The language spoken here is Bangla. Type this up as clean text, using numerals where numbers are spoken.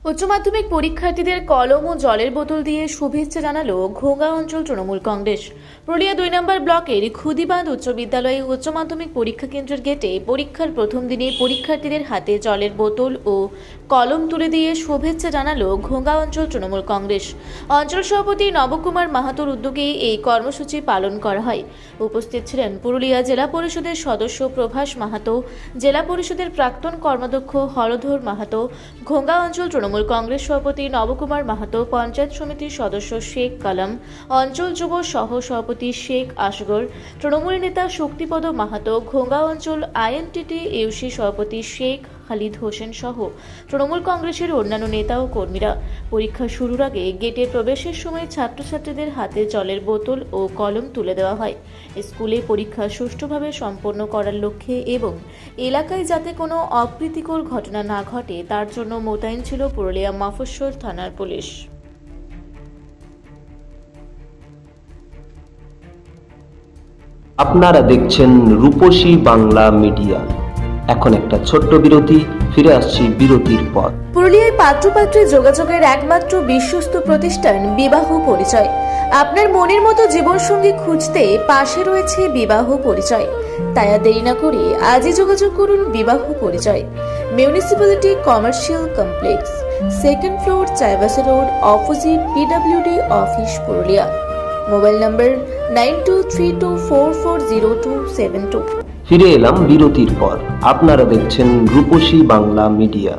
উচ্চ মাধ্যমিক পরীক্ষার্থীদের কলম ও জলের বোতল দিয়ে শুভেচ্ছা জানালো ঘোগা অঞ্চল তৃণমূল কংগ্রেস। পুরুলিয়া 2 নম্বর ব্লকের খুদিবাঁধ উচ্চ বিদ্যালয়ে উচ্চ মাধ্যমিক পরীক্ষা কেন্দ্রের গেটে পরীক্ষার প্রথম দিনে পরীক্ষার্থীদের হাতে জলের বোতল ও কলম তুলে দিয়ে শুভেচ্ছা জানালো ঘোগা অঞ্চল তৃণমূল কংগ্রেস। অঞ্চল সভাপতি নবকুমার মাহাতোর উদ্যোগে এই কর্মসূচি পালন করা হয়। উপস্থিত ছিলেন পুরুলিয়া জেলা পরিষদের সদস্য প্রভাস মাহাতো, জেলা পরিষদের প্রাক্তন কর্মাধ্যক্ষ হলধর মাহাতো, ঘোগা অঞ্চল তৃণমূল কংগ্রেস সভাপতি নবকুমার মাহাতো, পঞ্চায়েত সমিতির সদস্য শেখ কালাম, অঞ্চল যুব সহ সভাপতি শেখ আসগর, তৃণমূল নেতা শক্তিপদ মাহাতো, ঘোগা অঞ্চল আইএনটিটি ইউসি সভাপতি শেখ খালিদ হোসেন সহ তৃণমূল কংগ্রেসের অন্যান্য নেতা ও কর্মীরা। পরীক্ষা শুরুর আগে গেটে প্রবেশের সময় ছাত্রছাত্রীদের হাতে জলের বোতল ও কলম তুলে দেওয়া হয়। স্কুলে পরীক্ষা সুষ্ঠুভাবে সম্পন্ন করার লক্ষ্যে এবং এলাকায় যাতে কোনো অপ্রীতিকর ঘটনা না ঘটে তার জন্য মোতায়েন ছিল পুরুলিয়া মফস্বল থানার পুলিশ। আপনারা দেখছেন রূপসী বাংলা মিডিয়া। এখন একটা ছোট্ট বিরতি, ফিরে আসছি বিরতির পর। পুরুলিয়ায় পাত্রপাত্রী যোগাযোগের একমাত্র বিশ্বস্ত প্রতিষ্ঠান বিবাহ পরিচয়। আপনার মনের মতো জীবনসঙ্গী খুঁজতে পাশে রয়েছে বিবাহ পরিচয়। তাই আর দেরি না করে আজই যোগাযোগ করুন বিবাহ পরিচয়। Municipality commercial complex, 2nd floor, Chaibasa road, opposite PWD office, Purulia. Mobile নম্বর 9232440272। ফিরে এলাম বিরতির পর। আপনারা দেখছেন রূপসী বাংলা মিডিয়া।